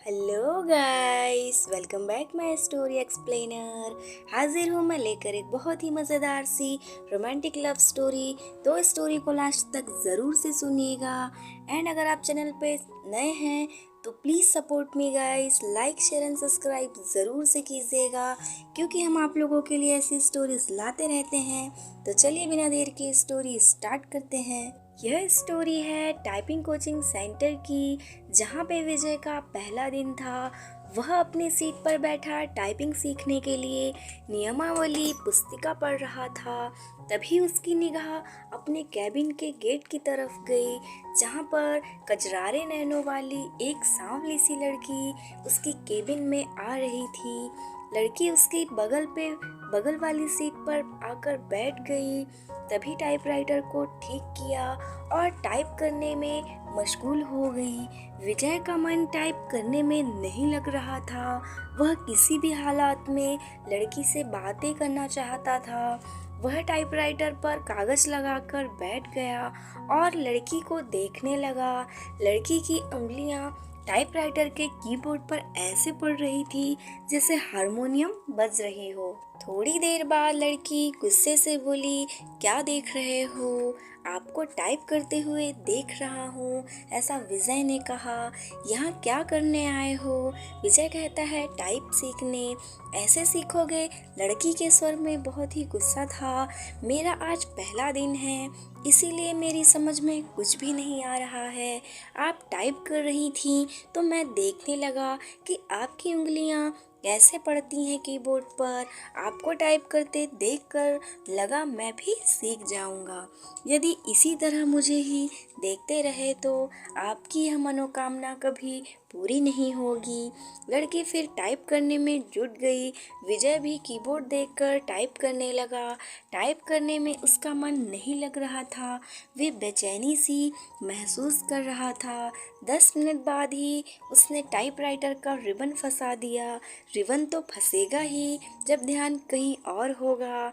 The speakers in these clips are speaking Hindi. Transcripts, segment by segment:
Hello guys, welcome back my story explainer. हाजिर हूँ मैं लेकर एक बहुत ही मज़ेदार सी रोमांटिक लव स्टोरी। तो स्टोरी को लास्ट तक ज़रूर से सुनिएगा। एंड अगर आप चैनल पे नए हैं तो please support me guys, like share and subscribe ज़रूर से कीजिएगा, क्योंकि हम आप लोगों के लिए ऐसी स्टोरीज लाते रहते हैं। तो चलिए बिना देर के स्टोरी स्टार्ट करते हैं। यह स्टोरी है टाइपिंग कोचिंग सेंटर की, जहाँ पे विजय का पहला दिन था। वह अपनी सीट पर बैठा टाइपिंग सीखने के लिए नियमावली पुस्तिका पढ़ रहा था। तभी उसकी निगाह अपने कैबिन के गेट की तरफ गई, जहाँ पर कजरारे नैनों वाली एक सांवली सी लड़की उसकी केबिन में आ रही थी। लड़की उसकी बगल वाली सीट पर आकर बैठ गई। तभी टाइपराइटर को ठीक किया और टाइप करने में मशगूल हो गई। विजय का मन टाइप करने में नहीं लग रहा था। वह किसी भी हालात में लड़की से बातें करना चाहता था। वह टाइपराइटर पर कागज लगाकर बैठ गया और लड़की को देखने लगा। लड़की की उंगलियां टाइपराइटर के कीबोर्ड पर ऐसे पड़ रही थी जैसे हारमोनियम बज रही हो। थोड़ी देर बाद लड़की गुस्से से बोली, क्या देख रहे हो? आपको टाइप करते हुए देख रहा हूँ, ऐसा विजय ने कहा। यहाँ क्या करने आए हो? विजय कहता है, टाइप सीखने। ऐसे सीखोगे? लड़की के स्वर में बहुत ही गुस्सा था। मेरा आज पहला दिन है, इसीलिए मेरी समझ में कुछ भी नहीं आ रहा है। आप टाइप कर रही थी तो मैं देखने लगा कि आपकी उंगलियां कैसे पड़ती हैं कीबोर्ड पर। आपको टाइप करते देखकर लगा मैं भी सीख जाऊंगा। यदि इसी तरह मुझे ही देखते रहे तो आपकी यह मनोकामना कभी पूरी नहीं होगी। लड़की फिर टाइप करने में जुट गई। विजय भी कीबोर्ड देखकर टाइप करने लगा। टाइप करने में उसका मन नहीं लग रहा था। वे बेचैनी सी महसूस कर रहा था। 10 मिनट बाद ही उसने टाइपराइटर का रिबन फंसा दिया। रिबन तो फंसेगा ही जब ध्यान कहीं और होगा।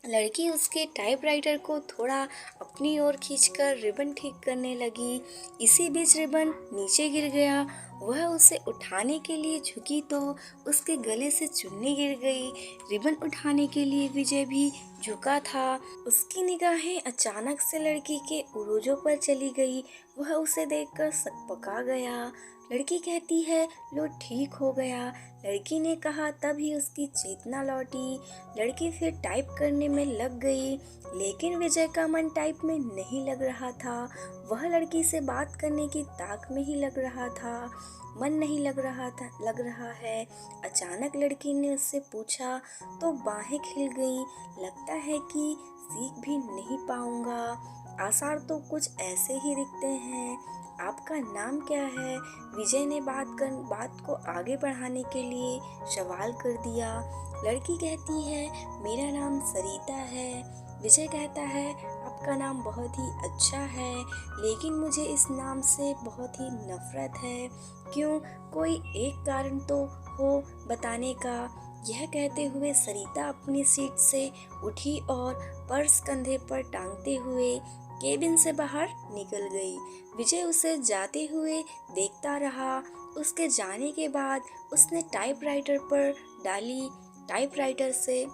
लड़की उसके टाइपराइटर को थोड़ा अपनी ओर खींचकर रिबन ठीक करने लगी। इसी बीच रिबन नीचे गिर गया। वह उसे उठाने के लिए झुकी तो उसके गले से चुन्नी गिर गई। रिबन उठाने के लिए विजय भी झुका था। उसकी निगाहें अचानक से लड़की के उरोजों पर चली गई। वह उसे देखकर सकपका गया। लड़की कहती है, लो ठीक हो गया। लड़की ने कहा, तभी उसकी चेतना लौटी। लड़की फिर टाइप करने में लग गई, लेकिन विजय का मन टाइप में नहीं लग रहा था। वह लड़की से बात करने की ताक में ही लग रहा था। मन नहीं लग रहा है। अचानक लड़की ने उससे पूछा तो बाहें खिल गईं। लगता है कि सीख भी नहीं पाऊंगा। आसार तो कुछ ऐसे ही दिखते हैं। आपका नाम क्या है? विजय ने बात को आगे बढ़ाने के लिए सवाल कर दिया। लड़की कहती है, मेरा नाम सरिता है। विजय कहता है, आपका नाम बहुत ही अच्छा है, लेकिन मुझे इस नाम से बहुत ही नफरत है। क्यों? कोई एक कारण तो हो बताने का। यह कहते हुए सरिता अपनी सीट से उठी और पर्स कंधे पर टांगते हुए केबिन से बाहर निकल गई। विजय उसे जाते हुए देखता रहा। उसके जाने के बाद उसने टाइपराइटर पर डाली। टाइपराइटर से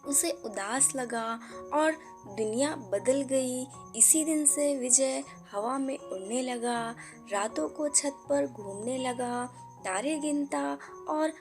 उसे उदास लगा और दुनिया बदल गई। इसी दिन से विजय हवा में उड़ने लगा, रातों को छत पर घूमने लगा, तारे गिनता और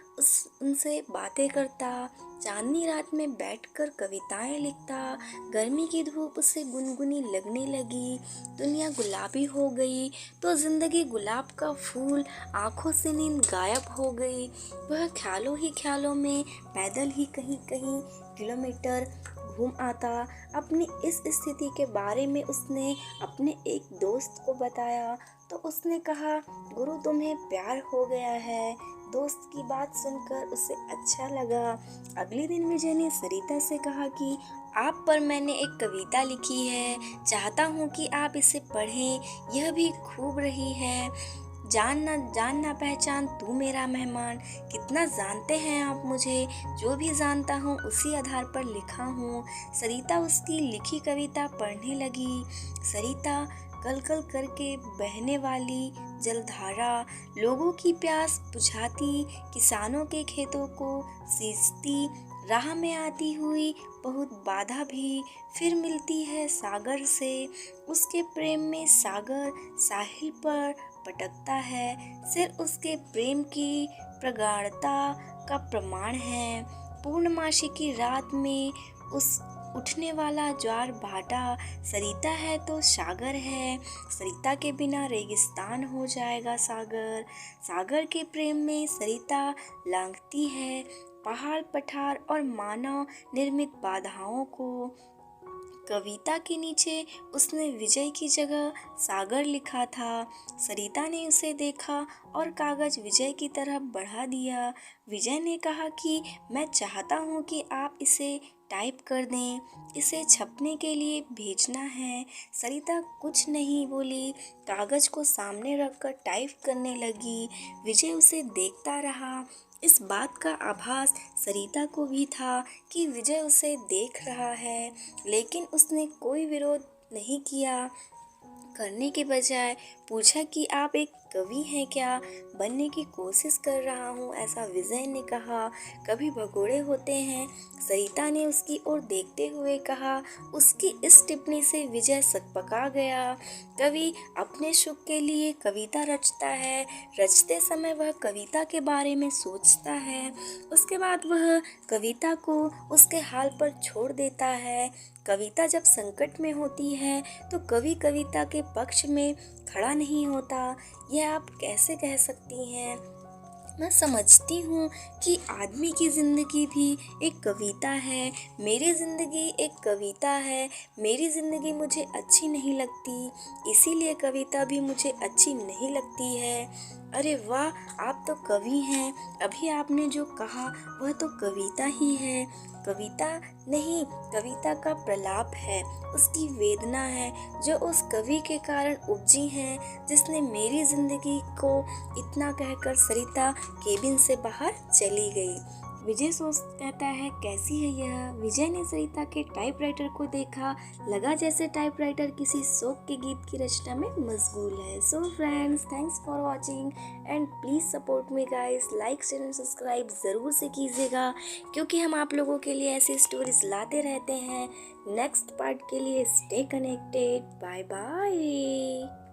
उनसे बातें करता। चांदनी रात में बैठकर कविताएं लिखता। गर्मी की धूप उसे गुनगुनी लगने लगी। दुनिया गुलाबी हो गई तो जिंदगी गुलाब का फूल। आंखों से नींद गायब हो गई। वह ख्यालों ही ख्यालों में पैदल ही कहीं कहीं किलोमीटर घूम आता। अपनी इस स्थिति के बारे में उसने अपने एक दोस्त को बताया तो उसने कहा, गुरु तुम्हें प्यार हो गया है। दोस्त की बात सुनकर उसे अच्छा लगा। अगले दिन विजय ने सरिता से कहा कि आप पर मैंने एक कविता लिखी है, चाहता हूँ कि आप इसे पढ़ें। यह भी खूब रही है। जानना पहचान तू मेरा मेहमान। कितना जानते हैं आप मुझे? जो भी जानता हूँ उसी आधार पर लिखा हूँ। सरिता उसकी लिखी कविता पढ़ने लगी। सरिता कल कल करके बहने वाली जलधारा लोगों की प्यास बुझाती, किसानों के खेतों को सींचती, राह में आती हुई बहुत बाधा भी फिर मिलती है सागर से। उसके प्रेम में सागर साहिल पर पटकता है, सिर उसके प्रेम की प्रगाढ़ता का प्रमाण है। पूर्णमासी की रात में उस उठने वाला ज्वार भाटा सरिता है तो सागर है। सरिता के बिना रेगिस्तान हो जाएगा सागर। सागर के प्रेम में सरिता लांघती है पहाड़ पठार और मानव निर्मित बाधाओं को। कविता के नीचे उसने विजय की जगह सागर लिखा था। सरिता ने उसे देखा और कागज विजय की तरफ बढ़ा दिया। विजय ने कहा कि मैं चाहता हूँ कि आप इसे टाइप कर दें, इसे छपने के लिए भेजना है। सरिता कुछ नहीं बोली, कागज को सामने रखकर टाइप करने लगी। विजय उसे देखता रहा। इस बात का आभास सरिता को भी था कि विजय उसे देख रहा है, लेकिन उसने कोई विरोध नहीं किया। करने के बजाय पूछा कि आप एक कवि हैं क्या? बनने की कोशिश कर रहा हूँ, ऐसा विजय ने कहा। कभी भगोड़े होते हैं, सरिता ने उसकी ओर देखते हुए कहा। उसकी इस टिप्पणी से विजय सकपका गया। कवि अपने सुख के लिए कविता रचता है, रचते समय वह कविता के बारे में सोचता है, उसके बाद वह कविता को उसके हाल पर छोड़ देता है। कविता जब संकट में होती है तो कवि कविता के पक्ष में खड़ा नहीं होता। यह आप कैसे कह सकती हैं? मैं समझती हूँ कि आदमी की ज़िंदगी भी एक कविता है। मेरी ज़िंदगी एक कविता है। मेरी ज़िंदगी मुझे अच्छी नहीं लगती, इसीलिए कविता भी मुझे अच्छी नहीं लगती है। अरे वाह, आप तो कवि हैं। अभी आपने जो कहा वह तो कविता ही है। कविता नहीं, कविता का प्रलाप है, उसकी वेदना है जो उस कवि के कारण उपजी हैं, जिसने मेरी जिंदगी को इतना कहकर सरिता केबिन से बाहर चली गई। विजय कहता है कैसी है यह? विजय ने सरिता के टाइपराइटर को देखा, लगा जैसे टाइपराइटर किसी शोक के गीत की रचना में मशगूल है। So friends, thanks for watching and please support me guys. Like share and subscribe ज़रूर से कीजिएगा, क्योंकि हम आप लोगों के लिए ऐसी स्टोरीज लाते रहते हैं। नेक्स्ट पार्ट के लिए स्टे कनेक्टेड। Bye bye.